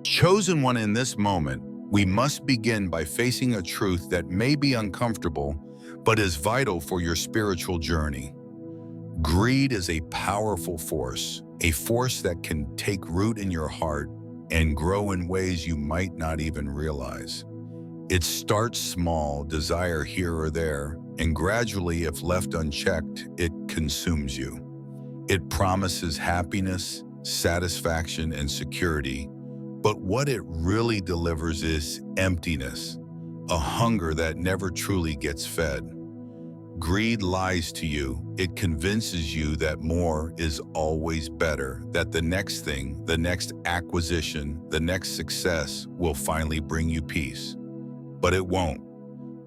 Chosen one, in this moment, we must begin by facing a truth that may be uncomfortable, but is vital for your spiritual journey. Greed is a powerful force, a force that can take root in your heart and grow in ways you might not even realize. It starts small, desire here or there, and gradually, if left unchecked, it consumes you. It promises happiness, satisfaction, and security, but what it really delivers is emptiness, a hunger that never truly gets fed. Greed lies to you. It convinces you that more is always better, that the next thing, the next acquisition, the next success will finally bring you peace. But it won't.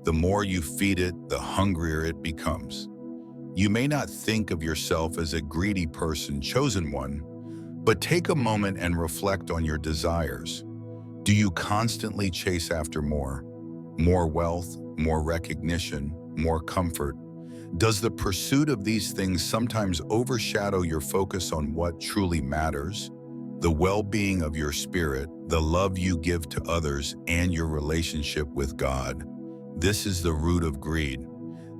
The more you feed it, the hungrier it becomes. You may not think of yourself as a greedy person, chosen one, but take a moment and reflect on your desires. Do you constantly chase after more? More wealth, more recognition, more comfort? Does the pursuit of these things sometimes overshadow your focus on what truly matters? The well-being of your spirit, the love you give to others, and your relationship with God. This is the root of greed.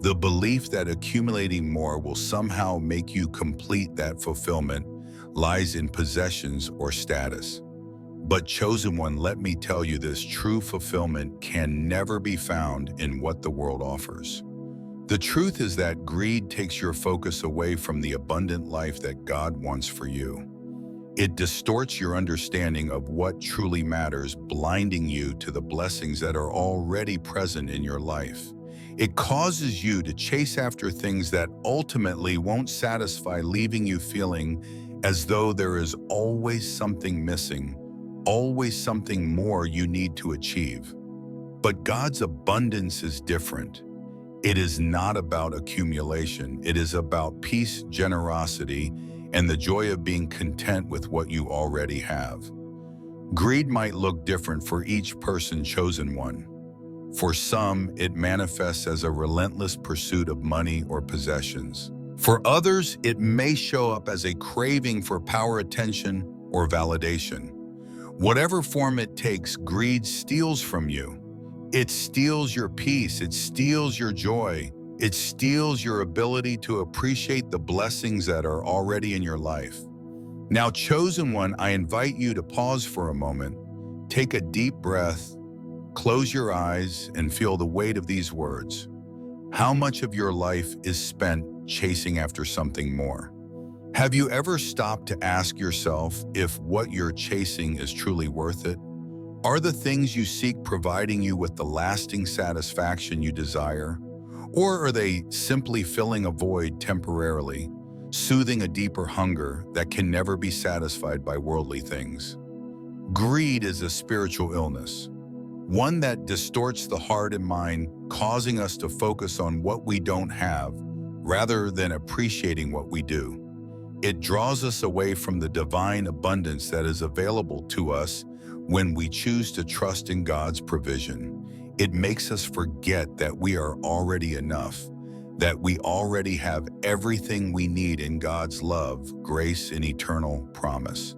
The belief that accumulating more will somehow make you complete that fulfillment lies in possessions or status. But chosen one, let me tell you this, true fulfillment can never be found in what the world offers. The truth is that greed takes your focus away from the abundant life that God wants for you. It distorts your understanding of what truly matters, blinding you to the blessings that are already present in your life. It causes you to chase after things that ultimately won't satisfy, leaving you feeling as though there is always something missing, always something more you need to achieve. But God's abundance is different. It is not about accumulation. It is about peace, generosity, and the joy of being content with what you already have. Greed might look different for each person, chosen one. For some, it manifests as a relentless pursuit of money or possessions. For others, it may show up as a craving for power, attention, or validation. Whatever form it takes, greed steals from you. It steals your peace, it steals your joy, it steals your ability to appreciate the blessings that are already in your life. Now, chosen one, I invite you to pause for a moment, take a deep breath, close your eyes, and feel the weight of these words. How much of your life is spent chasing after something more? Have you ever stopped to ask yourself if what you're chasing is truly worth it? Are the things you seek providing you with the lasting satisfaction you desire? Or are they simply filling a void temporarily, soothing a deeper hunger that can never be satisfied by worldly things? Greed is a spiritual illness, one that distorts the heart and mind, causing us to focus on what we don't have rather than appreciating what we do. It draws us away from the divine abundance that is available to us when we choose to trust in God's provision. It makes us forget that we are already enough, that we already have everything we need in God's love, grace, and eternal promise.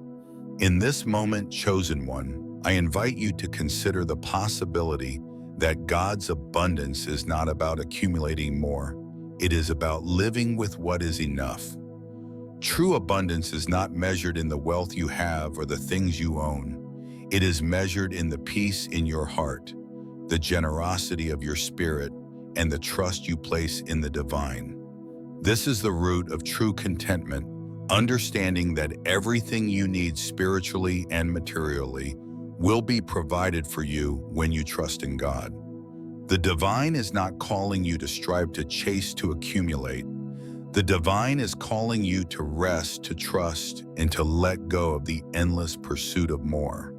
In this moment, chosen one, I invite you to consider the possibility that God's abundance is not about accumulating more. It is about living with what is enough. True abundance is not measured in the wealth you have or the things you own. It is measured in the peace in your heart, the generosity of your spirit, and the trust you place in the divine. This is the root of true contentment, understanding that everything you need spiritually and materially will be provided for you when you trust in God. The divine is not calling you to strive to chase, to accumulate. The divine is calling you to rest, to trust, and to let go of the endless pursuit of more.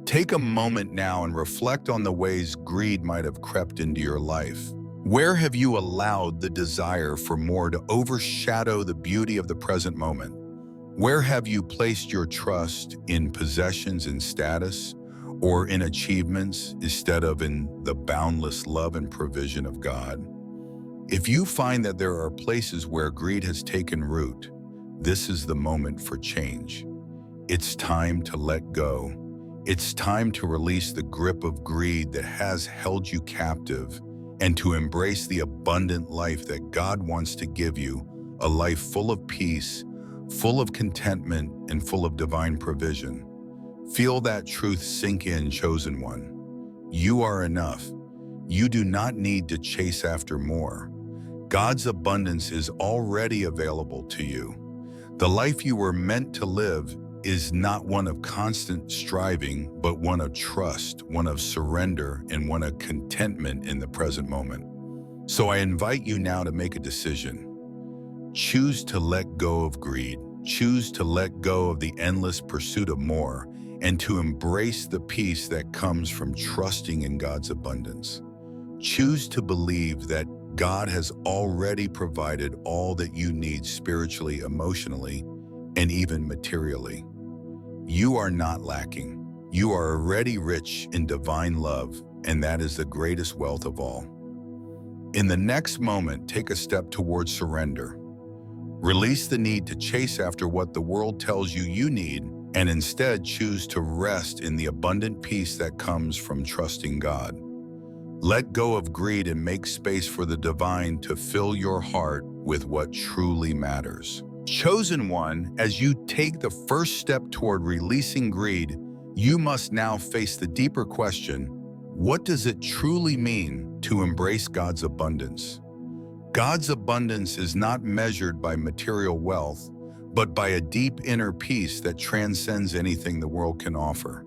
Take a moment now and reflect on the ways greed might have crept into your life. Where have you allowed the desire for more to overshadow the beauty of the present moment? Where have you placed your trust in possessions and status, or in achievements instead of in the boundless love and provision of God? If you find that there are places where greed has taken root, this is the moment for change. It's time to let go. It's time to release the grip of greed that has held you captive and to embrace the abundant life that God wants to give you, a life full of peace, full of contentment, and full of divine provision. Feel that truth sink in, chosen one. You are enough. You do not need to chase after more. God's abundance is already available to you. The life you were meant to live is not one of constant striving, but one of trust, one of surrender, and one of contentment in the present moment. So I invite you now to make a decision. Choose to let go of greed. Choose to let go of the endless pursuit of more and to embrace the peace that comes from trusting in God's abundance. Choose to believe that God has already provided all that you need spiritually, emotionally, and even materially. You are not lacking. You are already rich in divine love, and that is the greatest wealth of all. In the next moment, take a step towards surrender. Release the need to chase after what the world tells you you need, and instead choose to rest in the abundant peace that comes from trusting God. Let go of greed and make space for the divine to fill your heart with what truly matters. Chosen one, as you take the first step toward releasing greed, you must now face the deeper question: what does it truly mean to embrace God's abundance? God's abundance is not measured by material wealth, but by a deep inner peace that transcends anything the world can offer.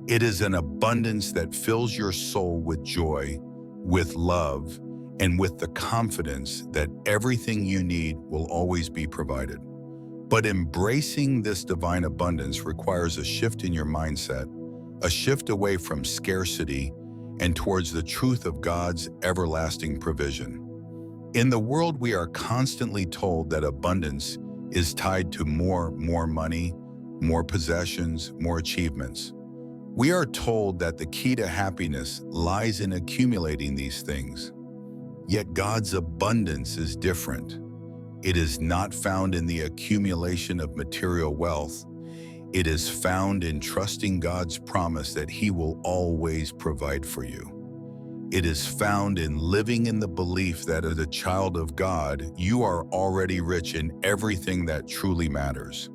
It is an abundance that fills your soul with joy, with love, and with the confidence that everything you need will always be provided. But embracing this divine abundance requires a shift in your mindset, a shift away from scarcity and towards the truth of God's everlasting provision. In the world, we are constantly told that abundance is tied to more money, more possessions, more achievements. We are told that the key to happiness lies in accumulating these things. Yet God's abundance is different. It is not found in the accumulation of material wealth. It is found in trusting God's promise that He will always provide for you. It is found in living in the belief that as a child of God, you are already rich in everything that truly matters.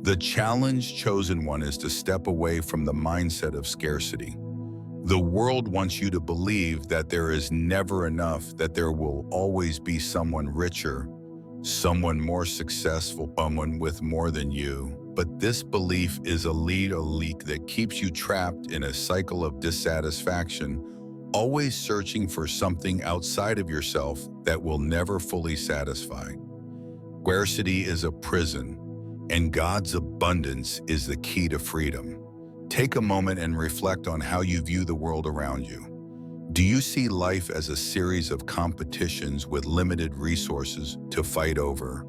The challenge, chosen one, is to step away from the mindset of scarcity. The world wants you to believe that there is never enough, that there will always be someone richer, someone more successful, someone with more than you. But this belief is a leak that keeps you trapped in a cycle of dissatisfaction, always searching for something outside of yourself that will never fully satisfy. Scarcity is a prison, and God's abundance is the key to freedom. Take a moment and reflect on how you view the world around you. Do you see life as a series of competitions with limited resources to fight over?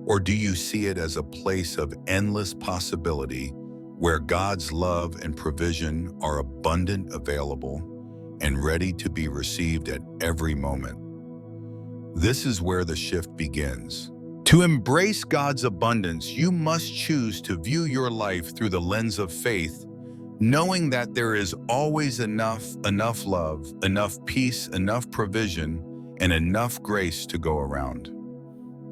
Or do you see it as a place of endless possibility where God's love and provision are abundant, available, and ready to be received at every moment? This is where the shift begins. To embrace God's abundance, you must choose to view your life through the lens of faith, knowing that there is always enough love, enough peace, enough provision, and enough grace to go around.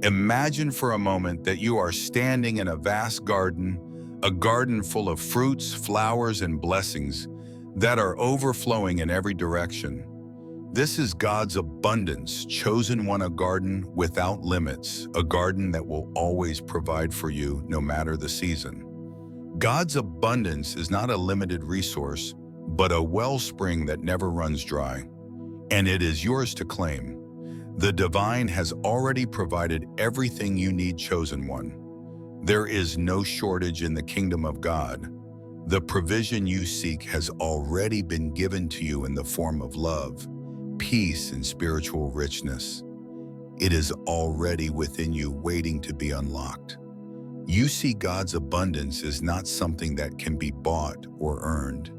Imagine for a moment that you are standing in a vast garden, a garden full of fruits, flowers, and blessings that are overflowing in every direction. This is God's abundance, chosen one, a garden without limits, a garden that will always provide for you no matter the season. God's abundance is not a limited resource, but a wellspring that never runs dry, and it is yours to claim. The divine has already provided everything you need, chosen one. There is no shortage in the kingdom of God. The provision you seek has already been given to you in the form of love, peace, and spiritual richness. It is already within you, waiting to be unlocked. You see, God's abundance is not something that can be bought or earned.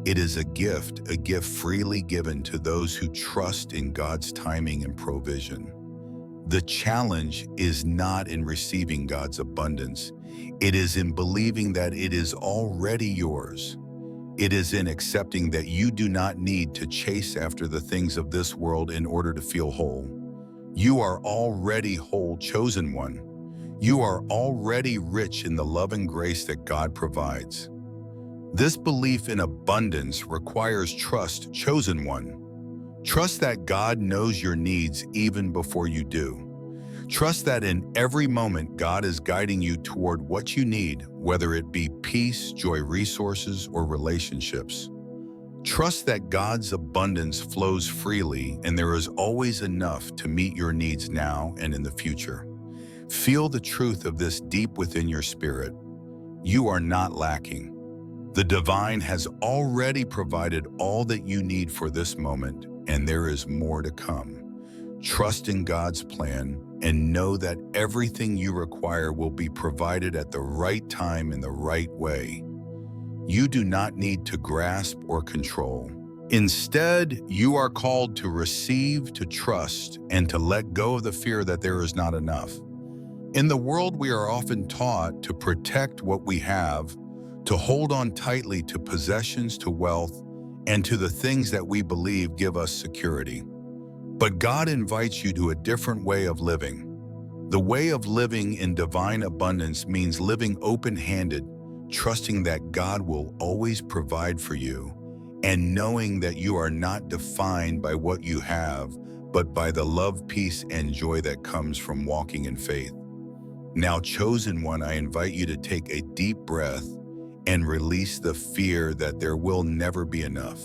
It is a gift freely given to those who trust in God's timing and provision. The challenge is not in receiving God's abundance. It is in believing that it is already yours. It is in accepting that you do not need to chase after the things of this world in order to feel whole. You are already whole, chosen one. You are already rich in the love and grace that God provides. This belief in abundance requires trust, chosen one. Trust that God knows your needs even before you do. Trust that in every moment God is guiding you toward what you need, whether it be peace, joy, resources, or relationships. Trust that God's abundance flows freely and there is always enough to meet your needs now and in the future. Feel the truth of this deep within your spirit. You are not lacking. The divine has already provided all that you need for this moment, and there is more to come. Trust in God's plan and know that everything you require will be provided at the right time in the right way. You do not need to grasp or control. Instead, you are called to receive, to trust, and to let go of the fear that there is not enough. In the world, we are often taught to protect what we have, to hold on tightly to possessions, to wealth, and to the things that we believe give us security. But God invites you to a different way of living. The way of living in divine abundance means living open-handed, trusting that God will always provide for you, and knowing that you are not defined by what you have, but by the love, peace, and joy that comes from walking in faith. Now, chosen one, I invite you to take a deep breath and release the fear that there will never be enough.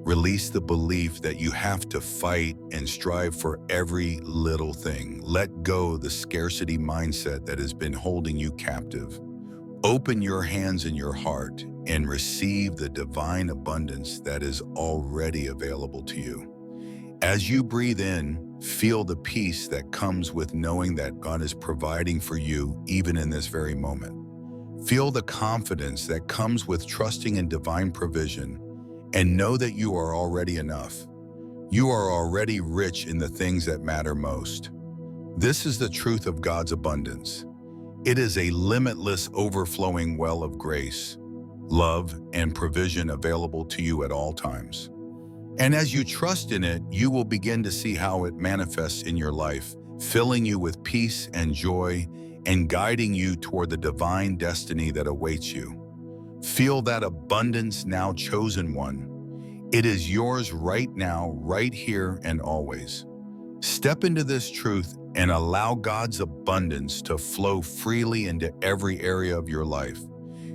Release the belief that you have to fight and strive for every little thing. Let go the scarcity mindset that has been holding you captive. Open your hands and your heart and receive the divine abundance that is already available to you. As you breathe in, feel the peace that comes with knowing that God is providing for you even in this very moment. Feel the confidence that comes with trusting in divine provision, and know that you are already enough. You are already rich in the things that matter most. This is the truth of God's abundance. It is a limitless, overflowing well of grace, love, and provision available to you at all times. And as you trust in it, you will begin to see how it manifests in your life, filling you with peace and joy, and guiding you toward the divine destiny that awaits you. Feel that abundance now, chosen one. It is yours right now, right here, and always. Step into this truth and allow God's abundance to flow freely into every area of your life.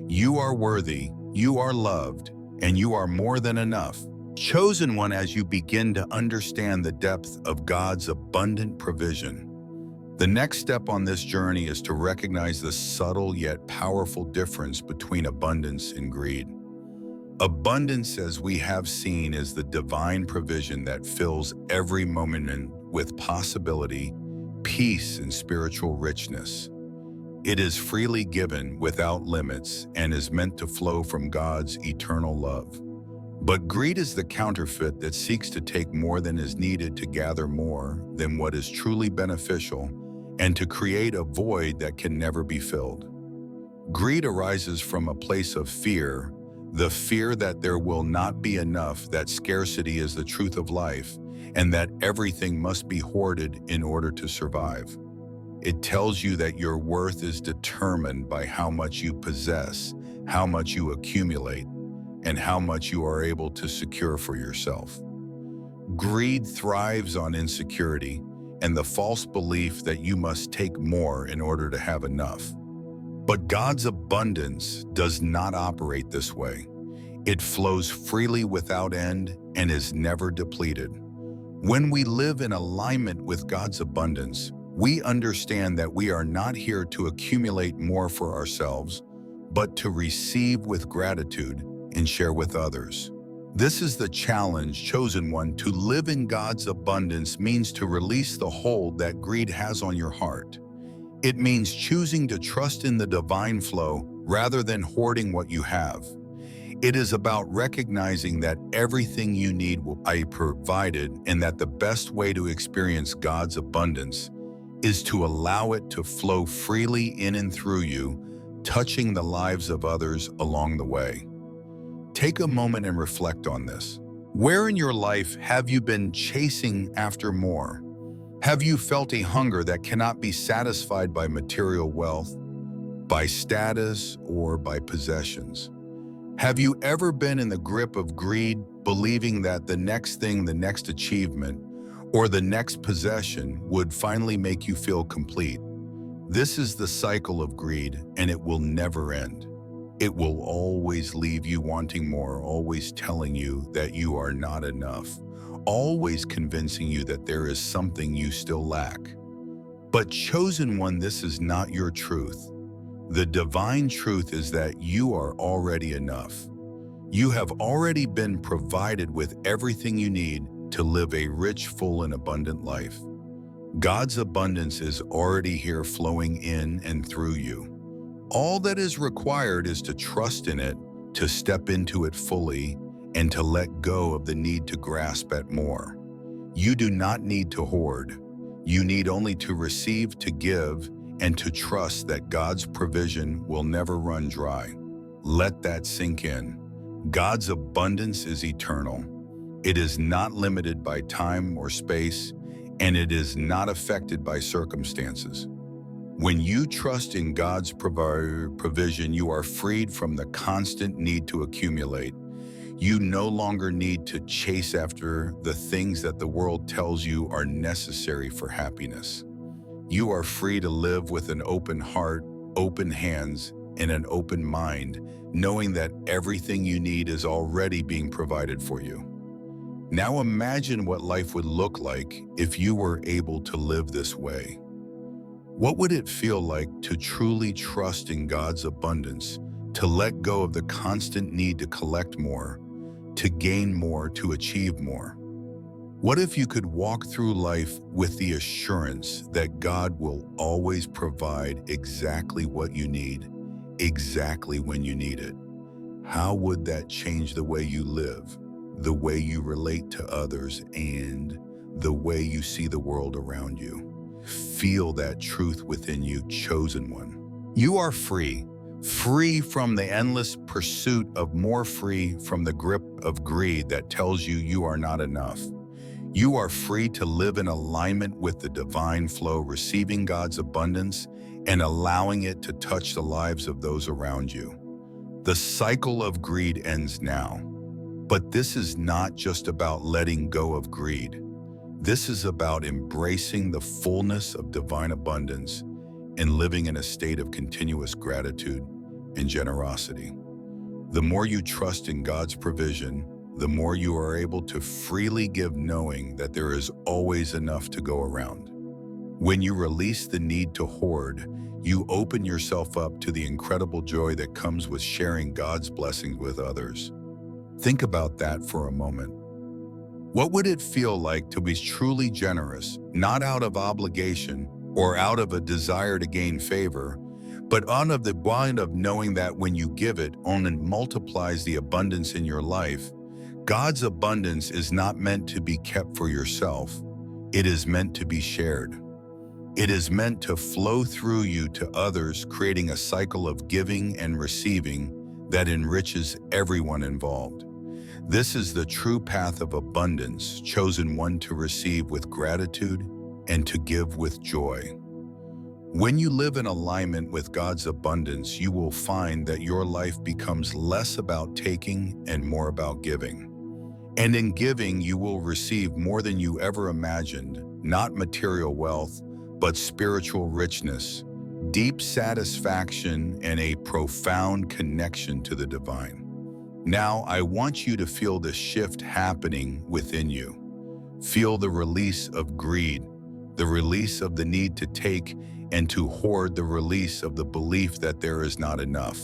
You are worthy, you are loved, and you are more than enough. Chosen one, as you begin to understand the depth of God's abundant provision. The next step on this journey is to recognize the subtle yet powerful difference between abundance and greed. Abundance, as we have seen, is the divine provision that fills every moment with possibility, peace, and spiritual richness. It is freely given without limits and is meant to flow from God's eternal love. But greed is the counterfeit that seeks to take more than is needed to gather more than what is truly beneficial and to create a void that can never be filled. Greed arises from a place of fear, the fear that there will not be enough, that scarcity is the truth of life, and that everything must be hoarded in order to survive. It tells you that your worth is determined by how much you possess, how much you accumulate, and how much you are able to secure for yourself. Greed thrives on insecurity and the false belief that you must take more in order to have enough. But God's abundance does not operate this way. It flows freely without end and is never depleted. When we live in alignment with God's abundance, we understand that we are not here to accumulate more for ourselves, but to receive with gratitude and share with others. This is the challenge, chosen one. To live in God's abundance means to release the hold that greed has on your heart. It means choosing to trust in the divine flow rather than hoarding what you have. It is about recognizing that everything you need will be provided, and that the best way to experience God's abundance is to allow it to flow freely in and through you, touching the lives of others along the way. Take a moment and reflect on this. Where in your life have you been chasing after more? Have you felt a hunger that cannot be satisfied by material wealth, by status, or by possessions? Have you ever been in the grip of greed, believing that the next thing, the next achievement, or the next possession would finally make you feel complete? This is the cycle of greed, and it will never end. It will always leave you wanting more, always telling you that you are not enough, always convincing you that there is something you still lack. But chosen one, this is not your truth. The divine truth is that you are already enough. You have already been provided with everything you need to live a rich, full, and abundant life. God's abundance is already here, flowing in and through you. All that is required is to trust in it, to step into it fully, and to let go of the need to grasp at more. You do not need to hoard. You need only to receive, to give, and to trust that God's provision will never run dry. Let that sink in. God's abundance is eternal. It is not limited by time or space, and it is not affected by circumstances. When you trust in God's provision, you are freed from the constant need to accumulate. You no longer need to chase after the things that the world tells you are necessary for happiness. You are free to live with an open heart, open hands, and an open mind, knowing that everything you need is already being provided for you. Now imagine what life would look like if you were able to live this way. What would it feel like to truly trust in God's abundance, to let go of the constant need to collect more, to gain more, to achieve more? What if you could walk through life with the assurance that God will always provide exactly what you need, exactly when you need it? How would that change the way you live, the way you relate to others, and the way you see the world around you? Feel that truth within you, chosen one. You are free, free from the endless pursuit of more, free from the grip of greed that tells you you are not enough. You are free to live in alignment with the divine flow, receiving God's abundance and allowing it to touch the lives of those around you. The cycle of greed ends now. But this is not just about letting go of greed. This is about embracing the fullness of divine abundance and living in a state of continuous gratitude and generosity. The more you trust in God's provision, the more you are able to freely give, knowing that there is always enough to go around. When you release the need to hoard, you open yourself up to the incredible joy that comes with sharing God's blessings with others. Think about that for a moment. What would it feel like to be truly generous, not out of obligation or out of a desire to gain favor, but out of the blind of knowing that when you give it, only multiplies the abundance in your life? God's abundance is not meant to be kept for yourself. It is meant to be shared. It is meant to flow through you to others, creating a cycle of giving and receiving that enriches everyone involved. This is the true path of abundance, chosen one, to receive with gratitude and to give with joy. When you live in alignment with God's abundance, you will find that your life becomes less about taking and more about giving. And in giving, you will receive more than you ever imagined, not material wealth, but spiritual richness, deep satisfaction, and a profound connection to the divine. Now, I want you to feel the shift happening within you. Feel the release of greed, the release of the need to take and to hoard, the release of the belief that there is not enough.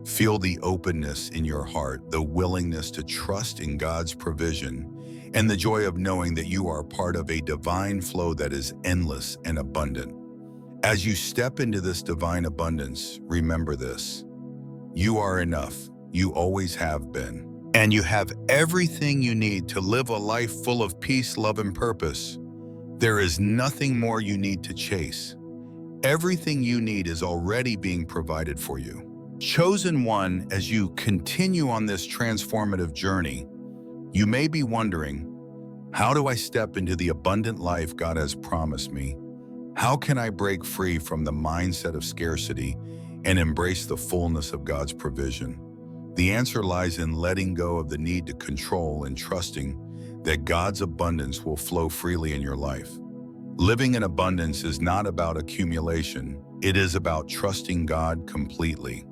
Feel the openness in your heart, the willingness to trust in God's provision, and the joy of knowing that you are part of a divine flow that is endless and abundant. As you step into this divine abundance, remember this: you are enough. You always have been. And you have everything you need to live a life full of peace, love, and purpose. There is nothing more you need to chase. Everything you need is already being provided for you. Chosen one, as you continue on this transformative journey, you may be wondering, how do I step into the abundant life God has promised me? How can I break free from the mindset of scarcity and embrace the fullness of God's provision? The answer lies in letting go of the need to control and trusting that God's abundance will flow freely in your life. Living in abundance is not about accumulation. It is about trusting God completely.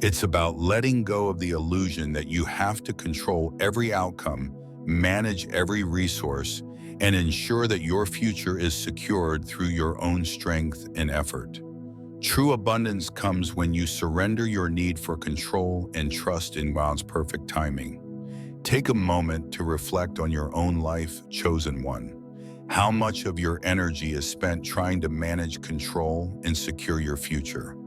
It's about letting go of the illusion that you have to control every outcome, manage every resource, and ensure that your future is secured through your own strength and effort. True abundance comes when you surrender your need for control and trust in God's perfect timing. Take a moment to reflect on your own life, chosen one. How much of your energy is spent trying to manage, control, and secure your future?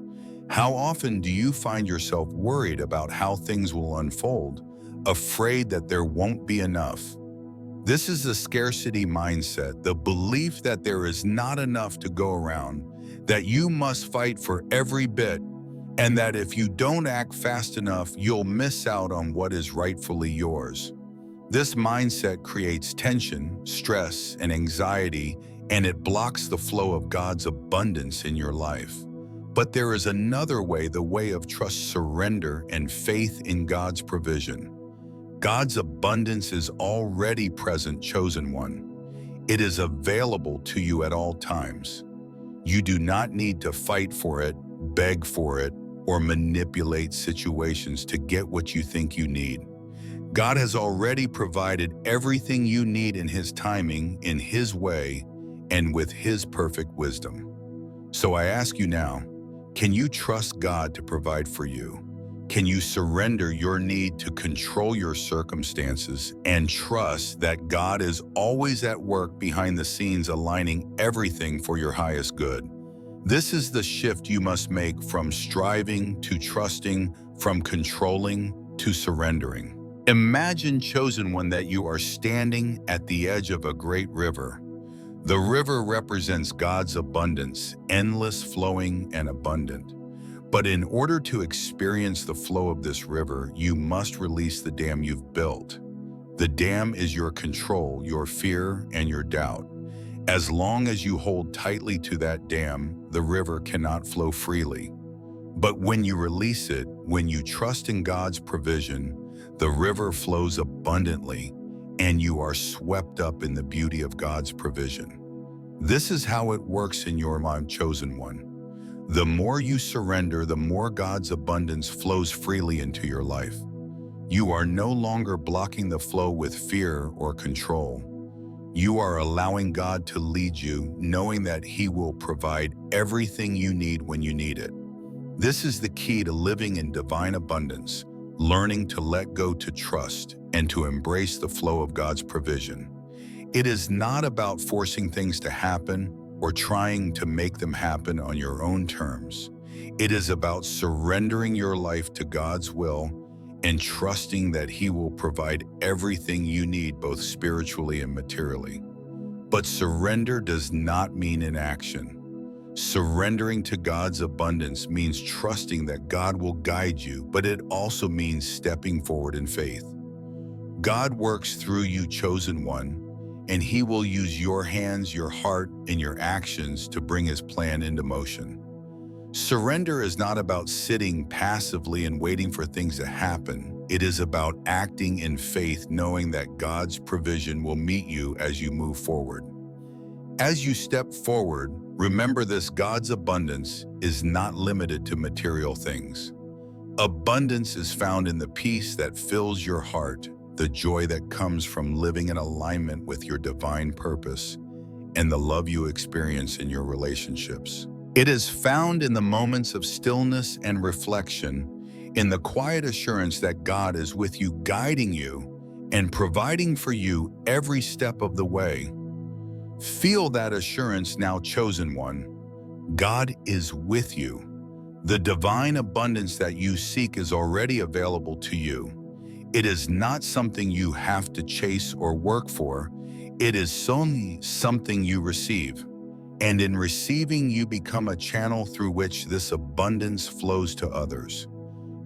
How often do you find yourself worried about how things will unfold, afraid that there won't be enough? This is the scarcity mindset, the belief that there is not enough to go around, that you must fight for every bit, and that if you don't act fast enough, you'll miss out on what is rightfully yours. This mindset creates tension, stress, and anxiety, and it blocks the flow of God's abundance in your life. But there is another way, the way of trust, surrender, and faith in God's provision. God's abundance is already present, chosen one. It is available to you at all times. You do not need to fight for it, beg for it, or manipulate situations to get what you think you need. God has already provided everything you need in His timing, in His way, and with His perfect wisdom. So I ask you now, can you trust God to provide for you? Can you surrender your need to control your circumstances and trust that God is always at work behind the scenes, aligning everything for your highest good? This is the shift you must make, from striving to trusting, from controlling to surrendering. Imagine, chosen one, that you are standing at the edge of a great river. The river represents God's abundance, endless, flowing, and abundant. But in order to experience the flow of this river, you must release the dam you've built. The dam is your control, your fear, and your doubt. As long as you hold tightly to that dam, the river cannot flow freely. But when you release it, when you trust in God's provision, the river flows abundantly, and you are swept up in the beauty of God's provision. This is how it works in your mind, chosen one. The more you surrender, the more God's abundance flows freely into your life. You are no longer blocking the flow with fear or control. You are allowing God to lead you, knowing that He will provide everything you need when you need it. This is the key to living in divine abundance, learning to let go, to trust, and to embrace the flow of God's provision. It is not about forcing things to happen or trying to make them happen on your own terms. It is about surrendering your life to God's will and trusting that He will provide everything you need, both spiritually and materially. But surrender does not mean inaction. Surrendering to God's abundance means trusting that God will guide you, but it also means stepping forward in faith. God works through you, chosen one, and He will use your hands, your heart, and your actions to bring His plan into motion. Surrender is not about sitting passively and waiting for things to happen. It is about acting in faith, knowing that God's provision will meet you as you move forward. As you step forward, remember this: God's abundance is not limited to material things. Abundance is found in the peace that fills your heart, the joy that comes from living in alignment with your divine purpose, and the love you experience in your relationships. It is found in the moments of stillness and reflection, in the quiet assurance that God is with you, guiding you and providing for you every step of the way. Feel that assurance now, chosen one. God is with you. The divine abundance that you seek is already available to you. It is not something you have to chase or work for. It is only something you receive. And in receiving, you become a channel through which this abundance flows to others.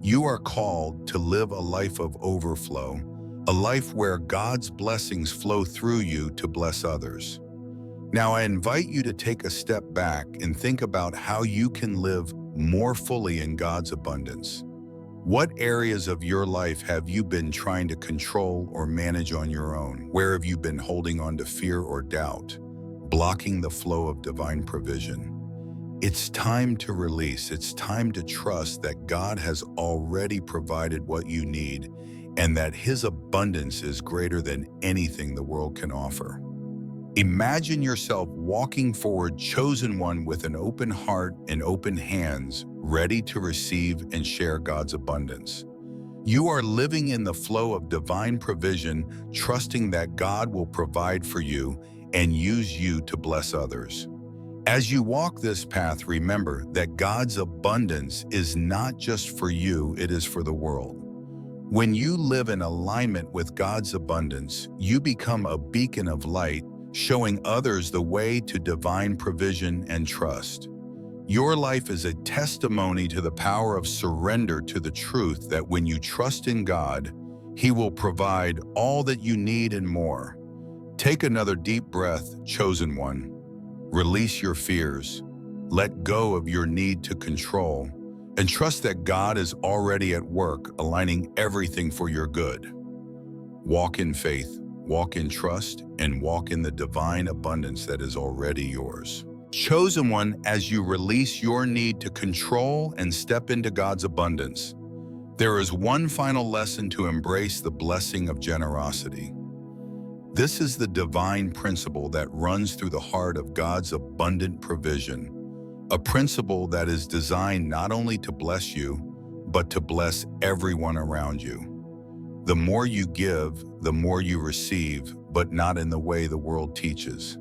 You are called to live a life of overflow, a life where God's blessings flow through you to bless others. Now, I invite you to take a step back and think about how you can live more fully in God's abundance. What areas of your life have you been trying to control or manage on your own? Where have you been holding on to fear or doubt, blocking the flow of divine provision? It's time to release. It's time to trust that God has already provided what you need and that His abundance is greater than anything the world can offer. Imagine yourself walking forward, chosen one, with an open heart and open hands, ready to receive and share God's abundance. You are living in the flow of divine provision, trusting that God will provide for you and use you to bless others. As you walk this path, remember that God's abundance is not just for you, it is for the world. When you live in alignment with God's abundance, you become a beacon of light, showing others the way to divine provision and trust. Your life is a testimony to the power of surrender to the truth that when you trust in God, He will provide all that you need and more. Take another deep breath, chosen one. Release your fears. Let go of your need to control, and trust that God is already at work, aligning everything for your good. Walk in faith. Walk in trust, and walk in the divine abundance that is already yours. Chosen one, as you release your need to control and step into God's abundance, there is one final lesson to embrace: the blessing of generosity. This is the divine principle that runs through the heart of God's abundant provision, a principle that is designed not only to bless you, but to bless everyone around you. The more you give, the more you receive, but not in the way the world teaches.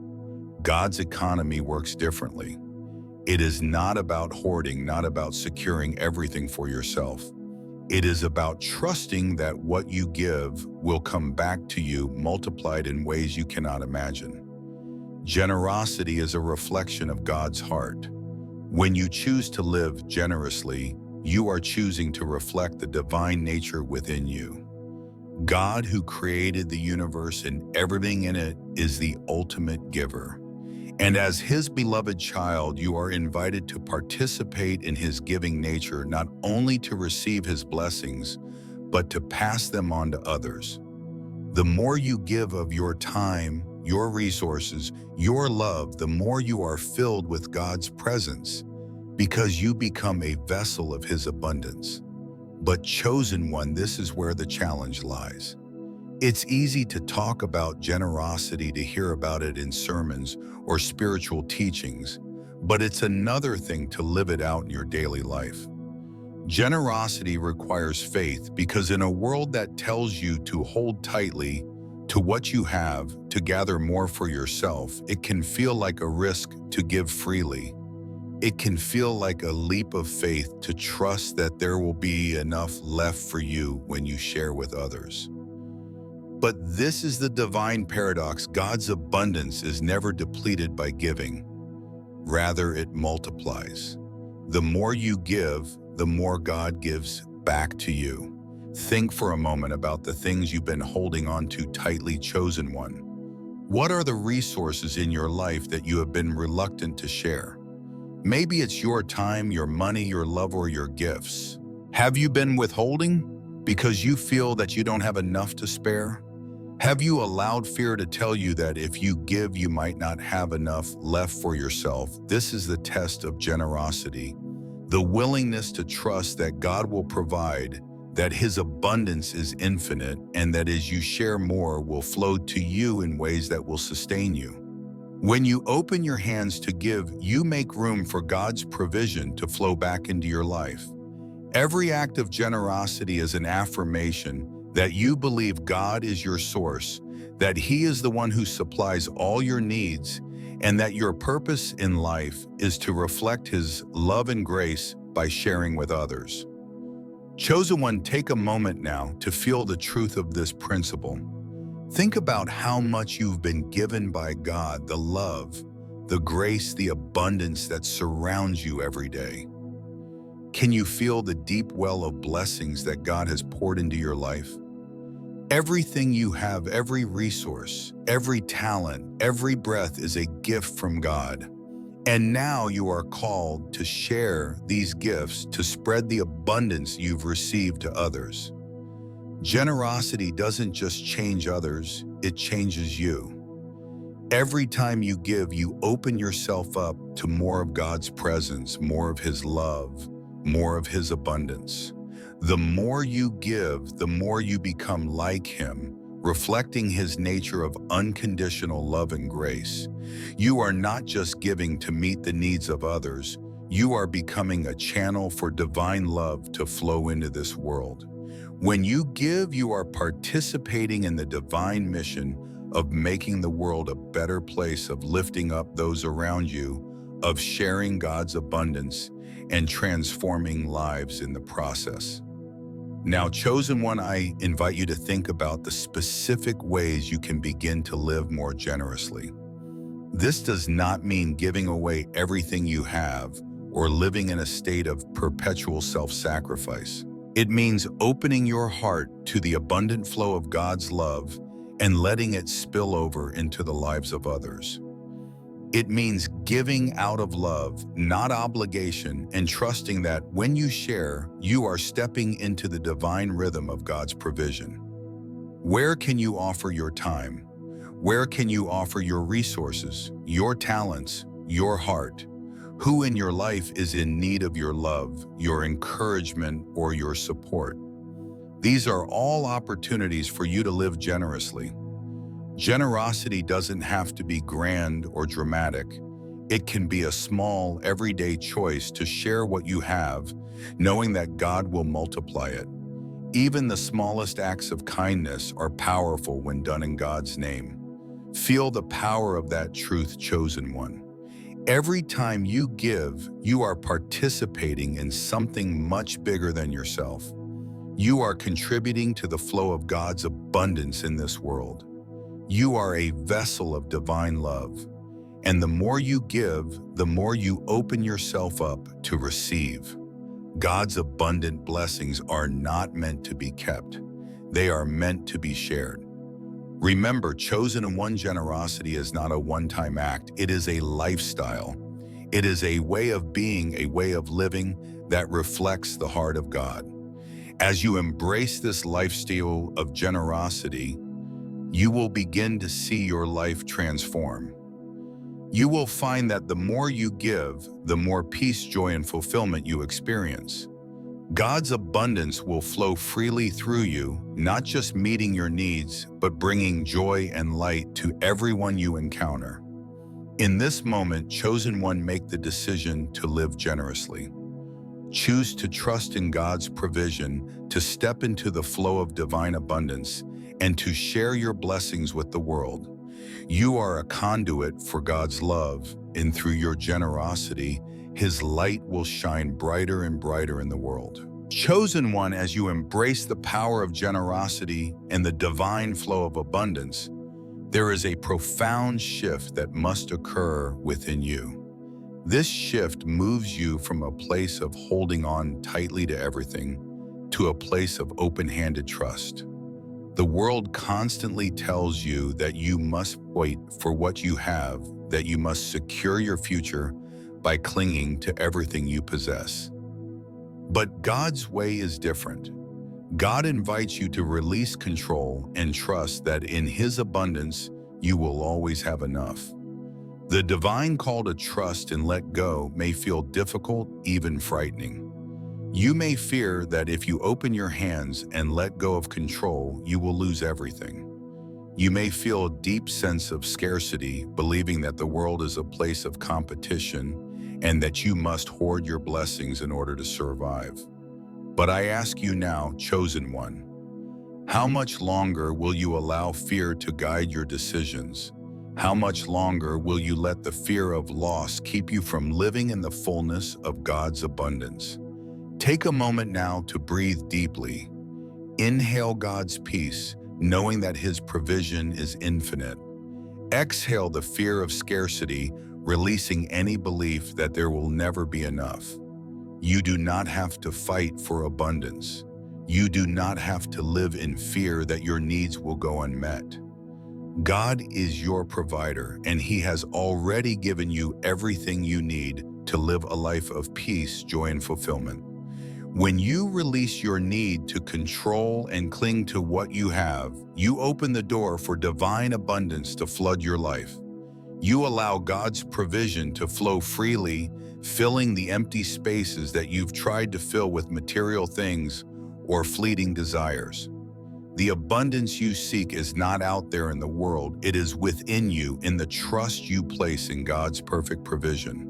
God's economy works differently. It is not about hoarding, not about securing everything for yourself. It is about trusting that what you give will come back to you multiplied in ways you cannot imagine. Generosity is a reflection of God's heart. When you choose to live generously, you are choosing to reflect the divine nature within you. God, who created the universe and everything in it, is the ultimate giver. And as His beloved child, you are invited to participate in His giving nature, not only to receive His blessings, but to pass them on to others. The more you give of your time, your resources, your love, the more you are filled with God's presence, because you become a vessel of His abundance. But chosen one, this is where the challenge lies. It's easy to talk about generosity, to hear about it in sermons or spiritual teachings, but it's another thing to live it out in your daily life. Generosity requires faith, because in a world that tells you to hold tightly to what you have, to gather more for yourself, it can feel like a risk to give freely. It can feel like a leap of faith to trust that there will be enough left for you when you share with others. But this is the divine paradox. God's abundance is never depleted by giving. Rather, it multiplies. The more you give, the more God gives back to you. Think for a moment about the things you've been holding on to tightly, chosen one. What are the resources in your life that you have been reluctant to share? Maybe it's your time, your money, your love, or your gifts. Have you been withholding because you feel that you don't have enough to spare? Have you allowed fear to tell you that if you give, you might not have enough left for yourself? This is the test of generosity. The willingness to trust that God will provide, that His abundance is infinite, and that as you share more will flow to you in ways that will sustain you. When you open your hands to give, you make room for God's provision to flow back into your life. Every act of generosity is an affirmation that you believe God is your source, that He is the one who supplies all your needs, and that your purpose in life is to reflect His love and grace by sharing with others. Chosen one, take a moment now to feel the truth of this principle. Think about how much you've been given by God, the love, the grace, the abundance that surrounds you every day. Can you feel the deep well of blessings that God has poured into your life? Everything you have, every resource, every talent, every breath is a gift from God. And now you are called to share these gifts to spread the abundance you've received to others. Generosity doesn't just change others, it changes you. Every time you give, you open yourself up to more of God's presence, more of His love, more of His abundance. The more you give, the more you become like Him, reflecting His nature of unconditional love and grace. You are not just giving to meet the needs of others, you are becoming a channel for divine love to flow into this world. When you give, you are participating in the divine mission of making the world a better place, of lifting up those around you, of sharing God's abundance, and transforming lives in the process. Now, chosen one, I invite you to think about the specific ways you can begin to live more generously. This does not mean giving away everything you have or living in a state of perpetual self-sacrifice. It means opening your heart to the abundant flow of God's love and letting it spill over into the lives of others. It means giving out of love, not obligation, and trusting that when you share, you are stepping into the divine rhythm of God's provision. Where can you offer your time? Where can you offer your resources, your talents, your heart? Who in your life is in need of your love, your encouragement, or your support? These are all opportunities for you to live generously. Generosity doesn't have to be grand or dramatic. It can be a small, everyday choice to share what you have, knowing that God will multiply it. Even the smallest acts of kindness are powerful when done in God's name. Feel the power of that truth, chosen one. Every time you give, you are participating in something much bigger than yourself. You are contributing to the flow of God's abundance in this world. You are a vessel of divine love. And the more you give, the more you open yourself up to receive. God's abundant blessings are not meant to be kept. They are meant to be shared. Remember, chosen one, generosity is not a one-time act. It is a lifestyle. It is a way of being, a way of living that reflects the heart of God. As you embrace this lifestyle of generosity, you will begin to see your life transform. You will find that the more you give, the more peace, joy, and fulfillment you experience. God's abundance will flow freely through you, not just meeting your needs, but bringing joy and light to everyone you encounter. In this moment, chosen one, make the decision to live generously. Choose to trust in God's provision, to step into the flow of divine abundance, and to share your blessings with the world. You are a conduit for God's love, and through your generosity, His light will shine brighter and brighter in the world. Chosen one, as you embrace the power of generosity and the divine flow of abundance, there is a profound shift that must occur within you. This shift moves you from a place of holding on tightly to everything to a place of open-handed trust. The world constantly tells you that you must wait for what you have, that you must secure your future by clinging to everything you possess. But God's way is different. God invites you to release control and trust that in His abundance, you will always have enough. The divine call to trust and let go may feel difficult, even frightening. You may fear that if you open your hands and let go of control, you will lose everything. You may feel a deep sense of scarcity, believing that the world is a place of competition and that you must hoard your blessings in order to survive. But I ask you now, chosen one, how much longer will you allow fear to guide your decisions? How much longer will you let the fear of loss keep you from living in the fullness of God's abundance? Take a moment now to breathe deeply. Inhale God's peace, knowing that His provision is infinite. Exhale the fear of scarcity, releasing any belief that there will never be enough. You do not have to fight for abundance. You do not have to live in fear that your needs will go unmet. God is your provider, and He has already given you everything you need to live a life of peace, joy, and fulfillment. When you release your need to control and cling to what you have, you open the door for divine abundance to flood your life. You allow God's provision to flow freely, filling the empty spaces that you've tried to fill with material things or fleeting desires. The abundance you seek is not out there in the world, it is within you in the trust you place in God's perfect provision.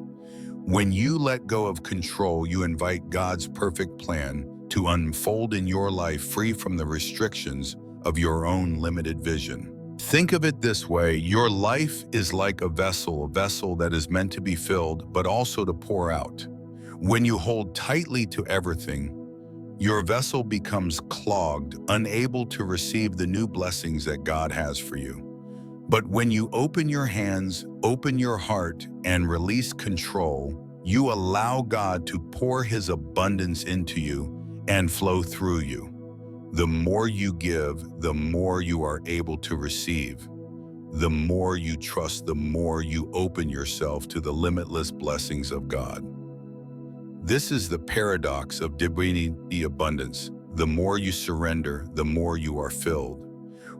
When you let go of control, you invite God's perfect plan to unfold in your life free from the restrictions of your own limited vision. Think of it this way: your life is like a vessel that is meant to be filled, but also to pour out. When you hold tightly to everything, your vessel becomes clogged, unable to receive the new blessings that God has for you. But when you open your hands, open your heart, and release control, you allow God to pour His abundance into you and flow through you. The more you give, the more you are able to receive. The more you trust, the more you open yourself to the limitless blessings of God. This is the paradox of abundance. The more you surrender, the more you are filled.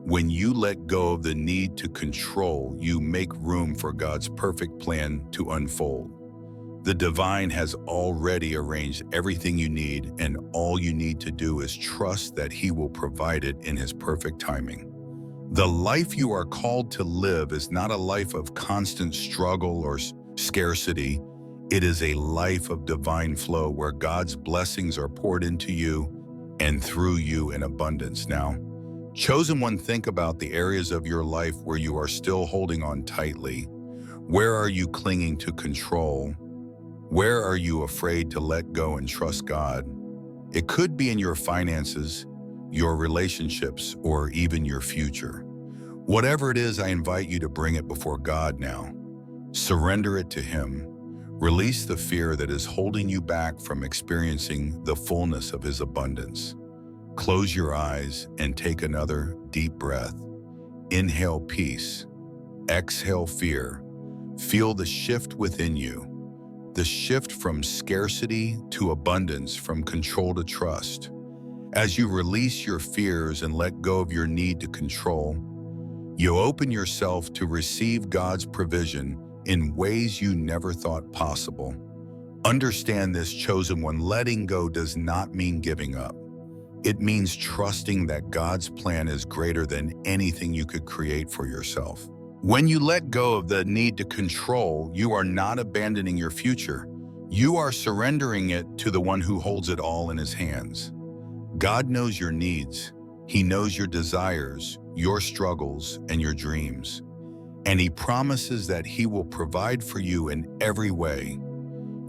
When you let go of the need to control, you make room for God's perfect plan to unfold. The divine has already arranged everything you need, and all you need to do is trust that He will provide it in His perfect timing. The life you are called to live is not a life of constant struggle or scarcity. It is a life of divine flow where God's blessings are poured into you and through you in abundance. Now, chosen one, think about the areas of your life where you are still holding on tightly. Where are you clinging to control? Where are you afraid to let go and trust God? It could be in your finances, your relationships, or even your future. Whatever it is, I invite you to bring it before God now. Surrender it to Him. Release the fear that is holding you back from experiencing the fullness of His abundance. Close your eyes and take another deep breath. Inhale peace. Exhale fear. Feel the shift within you. The shift from scarcity to abundance, from control to trust. As you release your fears and let go of your need to control, you open yourself to receive God's provision in ways you never thought possible. Understand this, chosen one: letting go does not mean giving up. It means trusting that God's plan is greater than anything you could create for yourself. When you let go of the need to control, you are not abandoning your future. You are surrendering it to the one who holds it all in His hands. God knows your needs. He knows your desires, your struggles, and your dreams. And He promises that He will provide for you in every way.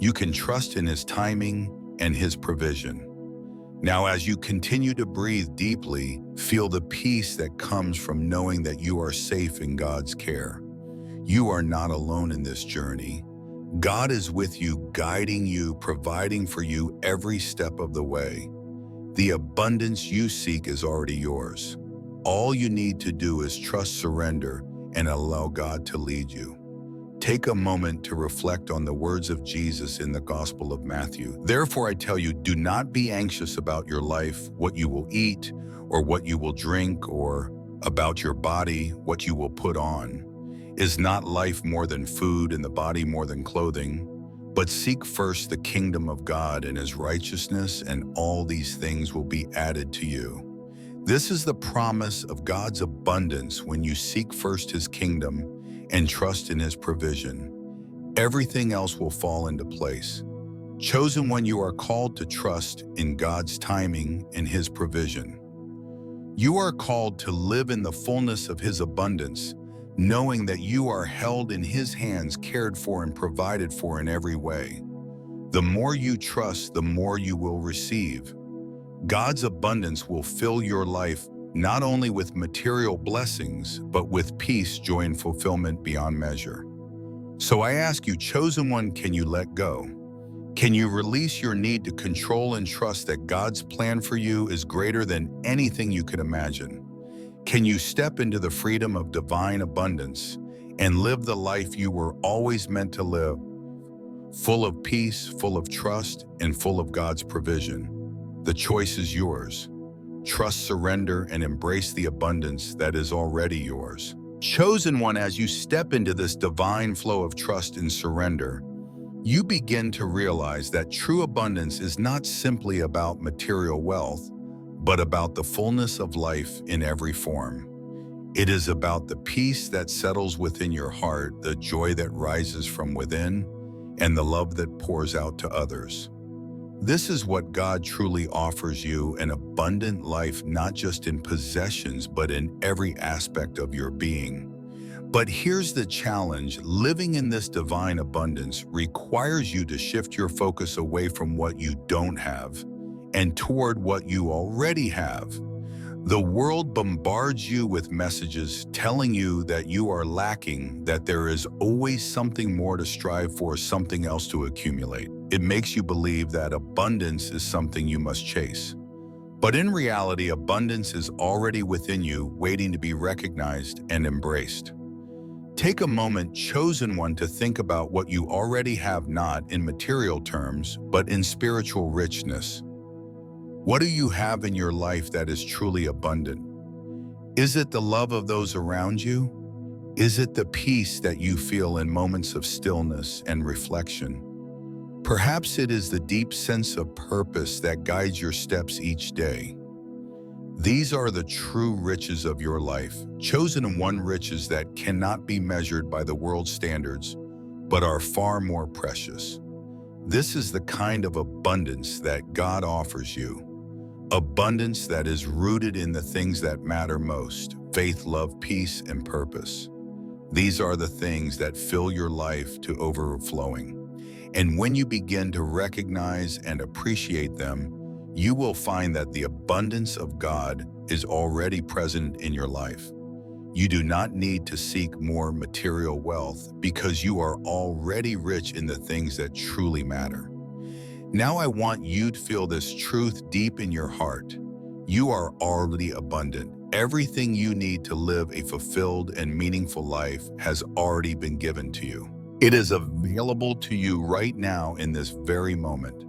You can trust in His timing and His provision. Now, as you continue to breathe deeply, feel the peace that comes from knowing that you are safe in God's care. You are not alone in this journey. God is with you, guiding you, providing for you every step of the way. The abundance you seek is already yours. All you need to do is trust, surrender, and allow God to lead you. Take a moment to reflect on the words of Jesus in the Gospel of Matthew. Therefore, I tell you, do not be anxious about your life, what you will eat, or what you will drink, or about your body, what you will put on. Is not life more than food, and the body more than clothing? But seek first the kingdom of God and His righteousness, and all these things will be added to you. This is the promise of God's abundance when you seek first His kingdom and trust in His provision. Everything else will fall into place. Chosen one, you are called to trust in God's timing and His provision. You are called to live in the fullness of His abundance, knowing that you are held in His hands, cared for and provided for in every way. The more you trust, the more you will receive. God's abundance will fill your life not only with material blessings, but with peace, joy, and fulfillment beyond measure. So I ask you, chosen one, can you let go? Can you release your need to control and trust that God's plan for you is greater than anything you could imagine? Can you step into the freedom of divine abundance and live the life you were always meant to live, full of peace, full of trust, and full of God's provision? The choice is yours. Trust, surrender, and embrace the abundance that is already yours. Chosen one, as you step into this divine flow of trust and surrender, you begin to realize that true abundance is not simply about material wealth, but about the fullness of life in every form. It is about the peace that settles within your heart, the joy that rises from within, and the love that pours out to others. This is what God truly offers you: an abundant life, not just in possessions, but in every aspect of your being. But here's the challenge: living in this divine abundance requires you to shift your focus away from what you don't have and toward what you already have. The world bombards you with messages telling you that you are lacking, that there is always something more to strive for, something else to accumulate. It makes you believe that abundance is something you must chase. But in reality, abundance is already within you, waiting to be recognized and embraced. Take a moment, chosen one, to think about what you already have, not in material terms, but in spiritual richness. What do you have in your life that is truly abundant? Is it the love of those around you? Is it the peace that you feel in moments of stillness and reflection? Perhaps it is the deep sense of purpose that guides your steps each day. These are the true riches of your life, chosen one, riches that cannot be measured by the world's standards, but are far more precious. This is the kind of abundance that God offers you. Abundance that is rooted in the things that matter most: faith, love, peace, and purpose. These are the things that fill your life to overflowing. And when you begin to recognize and appreciate them, you will find that the abundance of God is already present in your life. You do not need to seek more material wealth because you are already rich in the things that truly matter. Now I want you to feel this truth deep in your heart. You are already abundant. Everything you need to live a fulfilled and meaningful life has already been given to you. It is available to you right now in this very moment.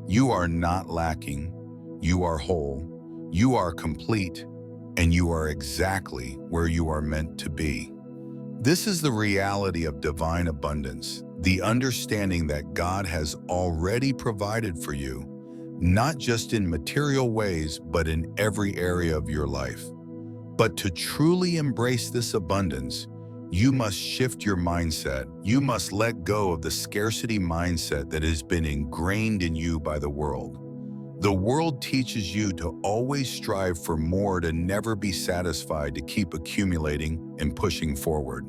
You are not lacking. You are whole. You are complete. And you are exactly where you are meant to be. This is the reality of divine abundance, the understanding that God has already provided for you, not just in material ways, but in every area of your life. But to truly embrace this abundance, you must shift your mindset. You must let go of the scarcity mindset that has been ingrained in you by the world. The world teaches you to always strive for more, to never be satisfied, to keep accumulating and pushing forward.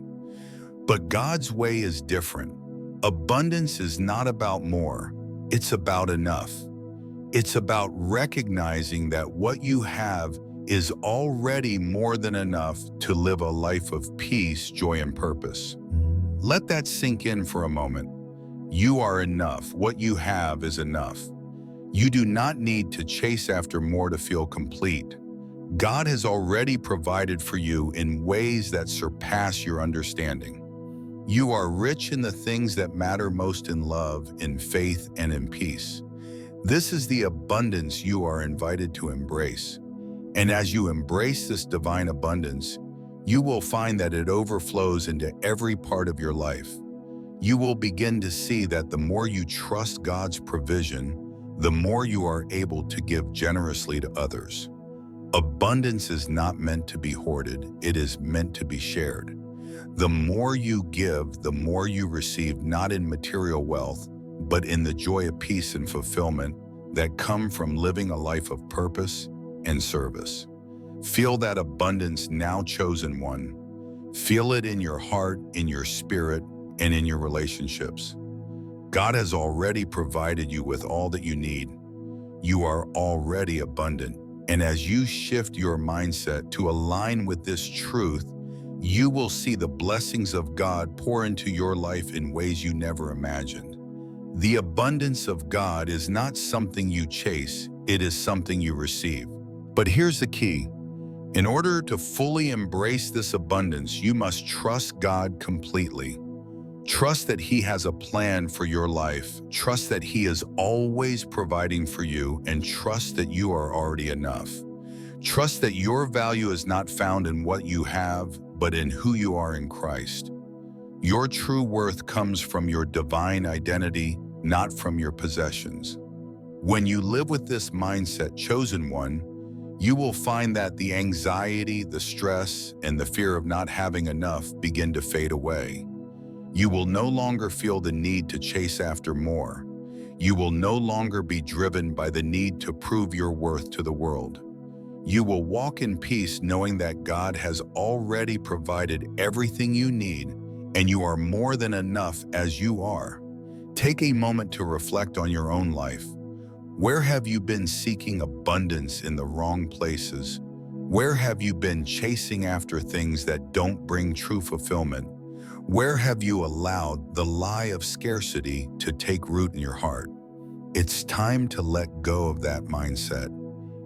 But God's way is different. Abundance is not about more, it's about enough. It's about recognizing that what you have is already more than enough to live a life of peace, joy, and purpose. Let that sink in for a moment. You are enough. What you have is enough. You do not need to chase after more to feel complete. God has already provided for you in ways that surpass your understanding. You are rich in the things that matter most: in love, in faith, and in peace. This is the abundance you are invited to embrace. And as you embrace this divine abundance, you will find that it overflows into every part of your life. You will begin to see that the more you trust God's provision, the more you are able to give generously to others. Abundance is not meant to be hoarded, it is meant to be shared. The more you give, the more you receive, not in material wealth, but in the joy of peace and fulfillment that come from living a life of purpose and service. Feel that abundance now, chosen one. Feel it in your heart, in your spirit, and in your relationships. God has already provided you with all that you need. You are already abundant. And as you shift your mindset to align with this truth, you will see the blessings of God pour into your life in ways you never imagined. The abundance of God is not something you chase, it is something you receive. But here's the key. In order to fully embrace this abundance, you must trust God completely. Trust that He has a plan for your life. Trust that He is always providing for you, and trust that you are already enough. Trust that your value is not found in what you have, but in who you are in Christ. Your true worth comes from your divine identity, not from your possessions. When you live with this mindset, chosen one, you will find that the anxiety, the stress, and the fear of not having enough begin to fade away. You will no longer feel the need to chase after more. You will no longer be driven by the need to prove your worth to the world. You will walk in peace knowing that God has already provided everything you need, and you are more than enough as you are. Take a moment to reflect on your own life. Where have you been seeking abundance in the wrong places? Where have you been chasing after things that don't bring true fulfillment? Where have you allowed the lie of scarcity to take root in your heart? It's time to let go of that mindset.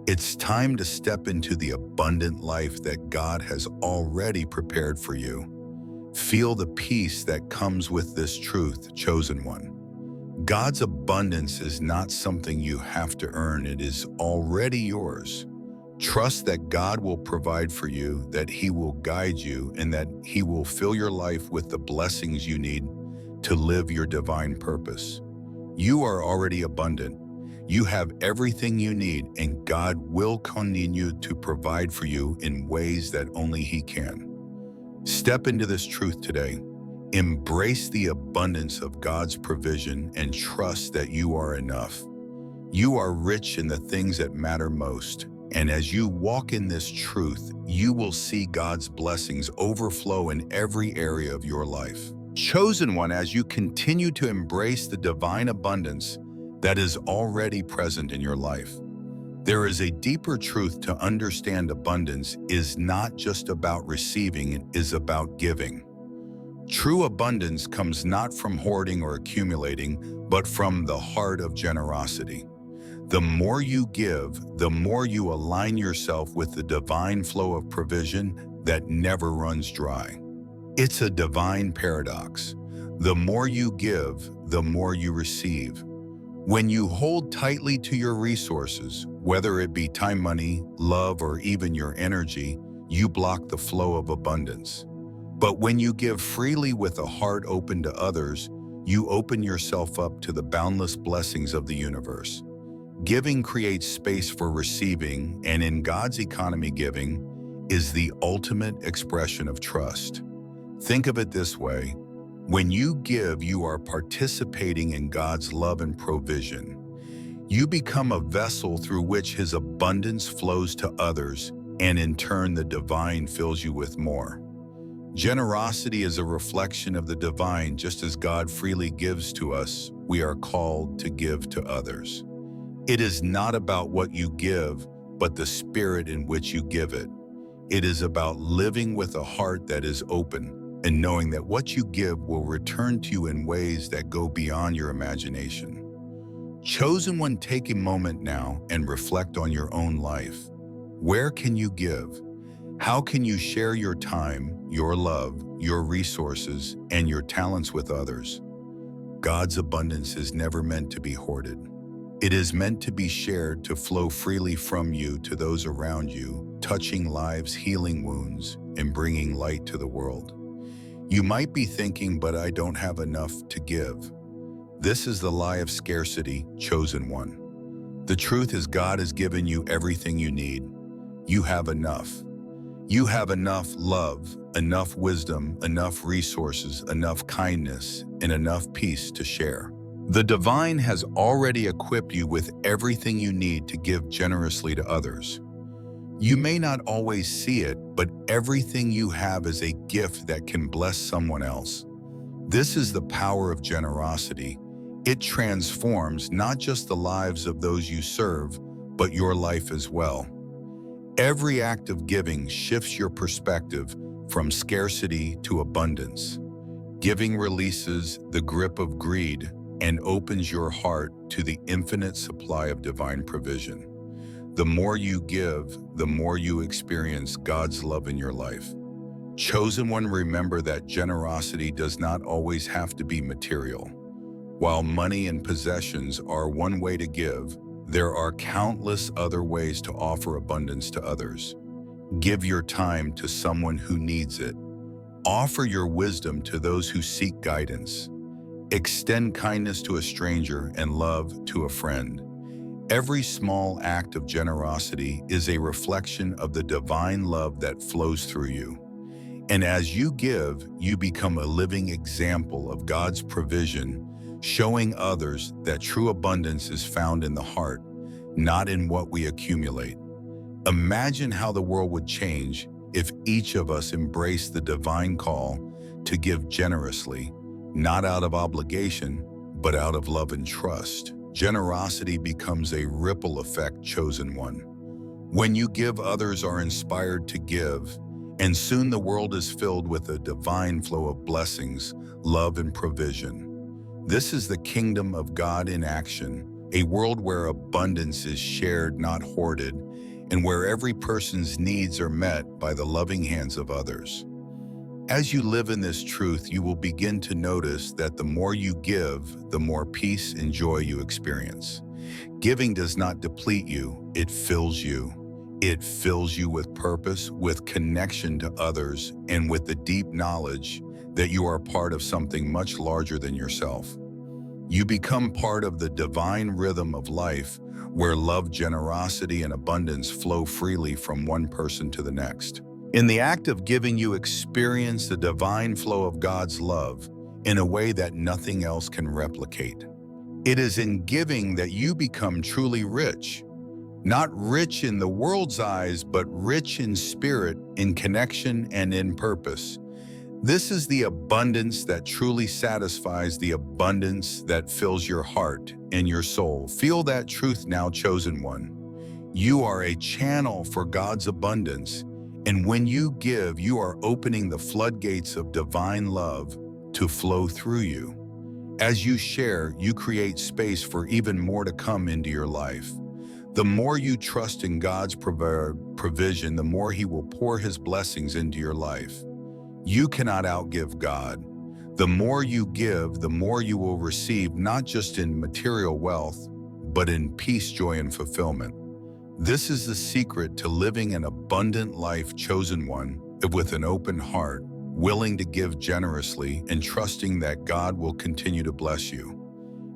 It's time to step into the abundant life that God has already prepared for you. Feel the peace that comes with this truth, chosen one. God's abundance is not something you have to earn, it is already yours. Trust that God will provide for you, that He will guide you, and that He will fill your life with the blessings you need to live your divine purpose. You are already abundant. You have everything you need, and God will continue to provide for you in ways that only He can. Step into this truth today. Embrace the abundance of God's provision and trust that you are enough. You are rich in the things that matter most, and as you walk in this truth, you will see God's blessings overflow in every area of your life. Chosen one, as you continue to embrace the divine abundance that is already present in your life. There is a deeper truth to understand. Abundance is not just about receiving, it is about giving. True abundance comes not from hoarding or accumulating, but from the heart of generosity. The more you give, the more you align yourself with the divine flow of provision that never runs dry. It's a divine paradox. The more you give, the more you receive. When you hold tightly to your resources, whether it be time, money, love, or even your energy, you block the flow of abundance. But when you give freely with a heart open to others, you open yourself up to the boundless blessings of the universe. Giving creates space for receiving, and in God's economy, giving is the ultimate expression of trust. Think of it this way. When you give, you are participating in God's love and provision. You become a vessel through which His abundance flows to others, and in turn, the divine fills you with more. Generosity is a reflection of the divine. Just as God freely gives to us, we are called to give to others. It is not about what you give, but the spirit in which you give it. It is about living with a heart that is open and knowing that what you give will return to you in ways that go beyond your imagination. Chosen one, take a moment now and reflect on your own life. Where can you give? How can you share your time, your love, your resources, and your talents with others? God's abundance is never meant to be hoarded. It is meant to be shared, to flow freely from you to those around you, touching lives, healing wounds, and bringing light to the world. You might be thinking, but I don't have enough to give. This is the lie of scarcity, chosen one. The truth is, God has given you everything you need. You have enough. You have enough love, enough wisdom, enough resources, enough kindness, and enough peace to share. The divine has already equipped you with everything you need to give generously to others. You may not always see it, but everything you have is a gift that can bless someone else. This is the power of generosity. It transforms not just the lives of those you serve, but your life as well. Every act of giving shifts your perspective from scarcity to abundance. Giving releases the grip of greed, and opens your heart to the infinite supply of divine provision. The more you give, the more you experience God's love in your life. Chosen one, remember that generosity does not always have to be material. While money and possessions are one way to give, there are countless other ways to offer abundance to others. Give your time to someone who needs it. Offer your wisdom to those who seek guidance. Extend kindness to a stranger and love to a friend. Every small act of generosity is a reflection of the divine love that flows through you. And as you give, you become a living example of God's provision, showing others that true abundance is found in the heart, not in what we accumulate. Imagine how the world would change if each of us embraced the divine call to give generously, not out of obligation, but out of love and trust. Generosity becomes a ripple effect, chosen one. When you give, others are inspired to give, and soon the world is filled with a divine flow of blessings, love, and provision. This is the kingdom of God in action, a world where abundance is shared, not hoarded, and where every person's needs are met by the loving hands of others. As you live in this truth, you will begin to notice that the more you give, the more peace and joy you experience. Giving does not deplete you, it fills you. It fills you with purpose, with connection to others, and with the deep knowledge that you are part of something much larger than yourself. You become part of the divine rhythm of life, where love, generosity, and abundance flow freely from one person to the next. In the act of giving, you experience the divine flow of God's love in a way that nothing else can replicate. It is in giving that you become truly rich. Not rich in the world's eyes, but rich in spirit, in connection, and in purpose. This is the abundance that truly satisfies, the abundance that fills your heart and your soul. Feel that truth now, chosen one. You are a channel for God's abundance, and when you give, you are opening the floodgates of divine love to flow through you. As you share, you create space for even more to come into your life. The more you trust in God's provision, the more He will pour His blessings into your life. You cannot outgive God. The more you give, the more you will receive, not just in material wealth, but in peace, joy, and fulfillment. This is the secret to living an abundant life, chosen one, with an open heart, willing to give generously, and trusting that God will continue to bless you.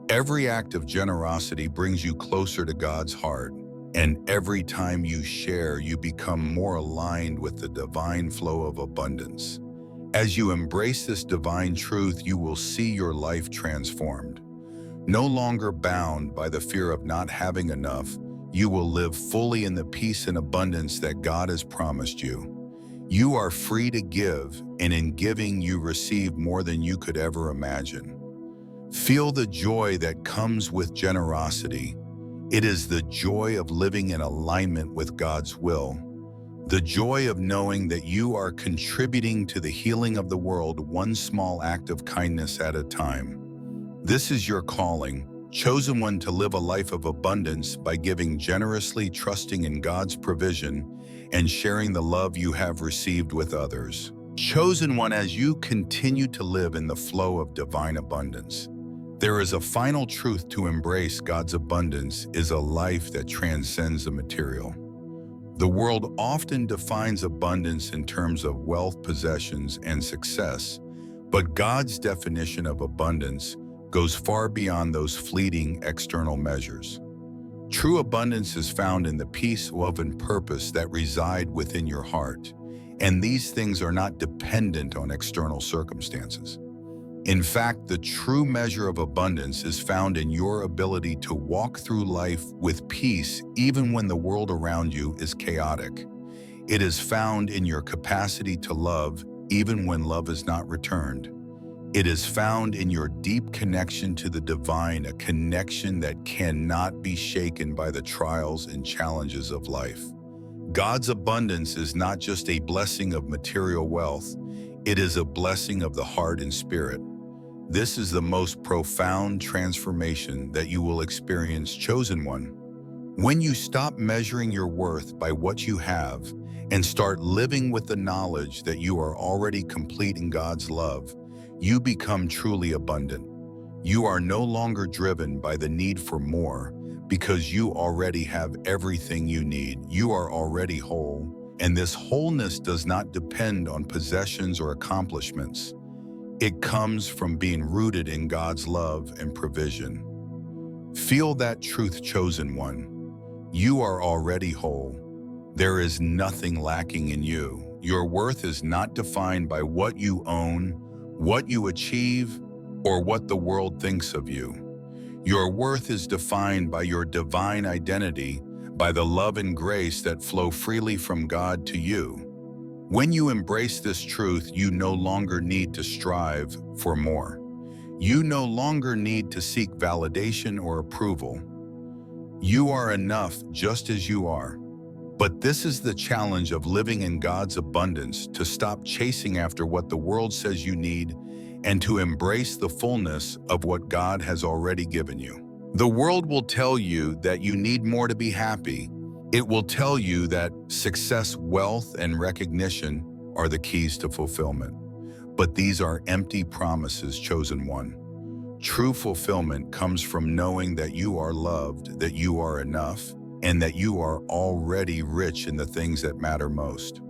Every act of generosity brings you closer to God's heart, and every time you share, you become more aligned with the divine flow of abundance. As you embrace this divine truth, you will see your life transformed. No longer bound by the fear of not having enough, you will live fully in the peace and abundance that God has promised you. You are free to give, and in giving, you receive more than you could ever imagine. Feel the joy that comes with generosity. It is the joy of living in alignment with God's will. The joy of knowing that you are contributing to the healing of the world, one small act of kindness at a time. This is your calling, chosen one, to live a life of abundance by giving generously, trusting in God's provision, and sharing the love you have received with others. Chosen one, as you continue to live in the flow of divine abundance, there is a final truth to embrace. God's abundance is a life that transcends the material. The world often defines abundance in terms of wealth, possessions, and success, but God's definition of abundance goes far beyond those fleeting external measures. True abundance is found in the peace, love, and purpose that reside within your heart, and these things are not dependent on external circumstances. In fact, the true measure of abundance is found in your ability to walk through life with peace even when the world around you is chaotic. It is found in your capacity to love even when love is not returned. It is found in your deep connection to the divine, a connection that cannot be shaken by the trials and challenges of life. God's abundance is not just a blessing of material wealth, it is a blessing of the heart and spirit. This is the most profound transformation that you will experience, chosen one. When you stop measuring your worth by what you have and start living with the knowledge that you are already complete in God's love, you become truly abundant. You are no longer driven by the need for more because you already have everything you need. You are already whole, and this wholeness does not depend on possessions or accomplishments. It comes from being rooted in God's love and provision. Feel that truth, chosen one. You are already whole. There is nothing lacking in you. Your worth is not defined by what you own, what you achieve, or what the world thinks of you. Your worth is defined by your divine identity, by the love and grace that flow freely from God to you. When you embrace this truth, you no longer need to strive for more. You no longer need to seek validation or approval. You are enough just as you are. But this is the challenge of living in God's abundance, to stop chasing after what the world says you need and to embrace the fullness of what God has already given you. The world will tell you that you need more to be happy. It will tell you that success, wealth, and recognition are the keys to fulfillment. But these are empty promises, chosen one. True fulfillment comes from knowing that you are loved, that you are enough, and that you are already rich in the things that matter most.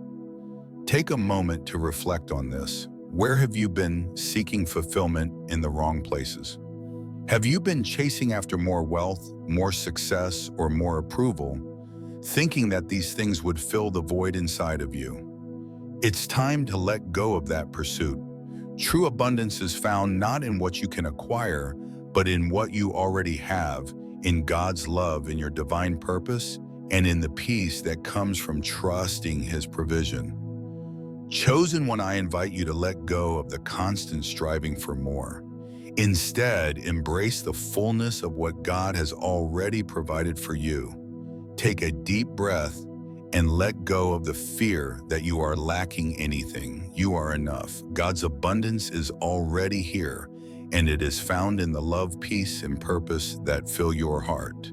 Take a moment to reflect on this. Where have you been seeking fulfillment in the wrong places? Have you been chasing after more wealth, more success, or more approval, thinking that these things would fill the void inside of you? It's time to let go of that pursuit. True abundance is found not in what you can acquire, but in what you already have, in God's love, in your divine purpose, and in the peace that comes from trusting His provision. Chosen one, I invite you to let go of the constant striving for more. Instead, embrace the fullness of what God has already provided for you. Take a deep breath and let go of the fear that you are lacking anything. You are enough. God's abundance is already here, and it is found in the love, peace, and purpose that fill your heart.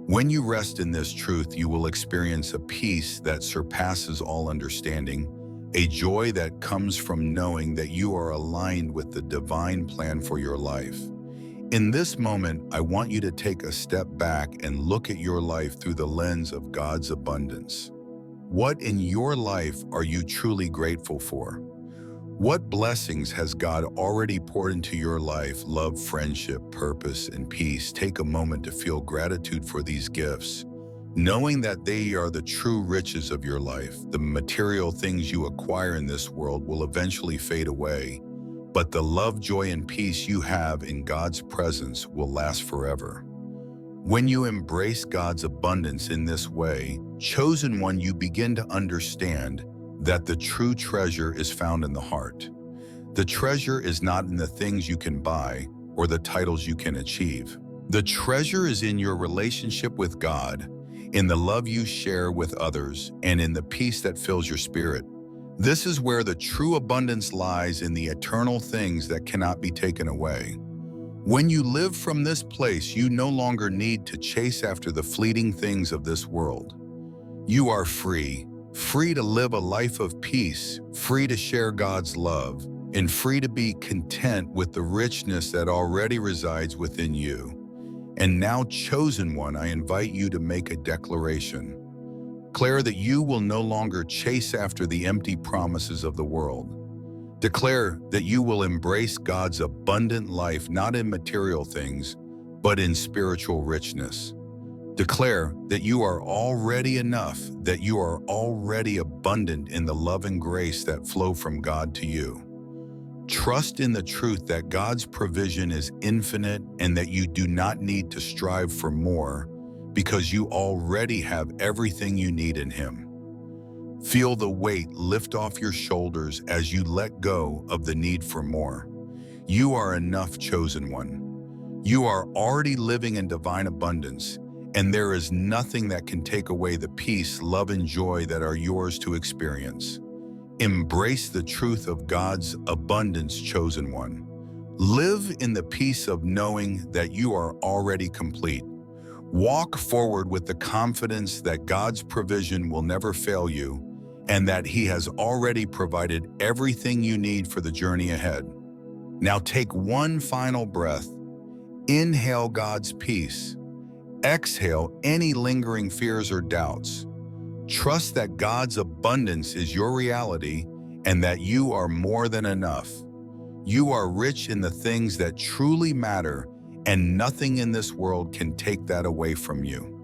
When you rest in this truth, you will experience a peace that surpasses all understanding, a joy that comes from knowing that you are aligned with the divine plan for your life. In this moment, I want you to take a step back and look at your life through the lens of God's abundance. What in your life are you truly grateful for? What blessings has God already poured into your life? Love, friendship, purpose, and peace. Take a moment to feel gratitude for these gifts, knowing that they are the true riches of your life. The material things you acquire in this world will eventually fade away, but the love, joy, and peace you have in God's presence will last forever. When you embrace God's abundance in this way, chosen one, you begin to understand that the true treasure is found in the heart. The treasure is not in the things you can buy or the titles you can achieve. The treasure is in your relationship with God, in the love you share with others, and in the peace that fills your spirit. This is where the true abundance lies, in the eternal things that cannot be taken away. When you live from this place, you no longer need to chase after the fleeting things of this world. You are free to live a life of peace, free to share God's love, and free to be content with the richness that already resides within you. And now, chosen one, I invite you to make a declaration. Declare that you will no longer chase after the empty promises of the world. Declare that you will embrace God's abundant life, not in material things, but in spiritual richness. Declare that you are already enough, that you are already abundant in the love and grace that flow from God to you. Trust in the truth that God's provision is infinite and that you do not need to strive for more because you already have everything you need in Him. Feel the weight lift off your shoulders as you let go of the need for more. You are enough, chosen one. You are already living in divine abundance, and there is nothing that can take away the peace, love, and joy that are yours to experience. Embrace the truth of God's abundance, chosen one. Live in the peace of knowing that you are already complete. Walk forward with the confidence that God's provision will never fail you and that He has already provided everything you need for the journey ahead. Now take one final breath. Inhale God's peace. Exhale any lingering fears or doubts. Trust that God's abundance is your reality and that you are more than enough. You are rich in the things that truly matter, and nothing in this world can take that away from you.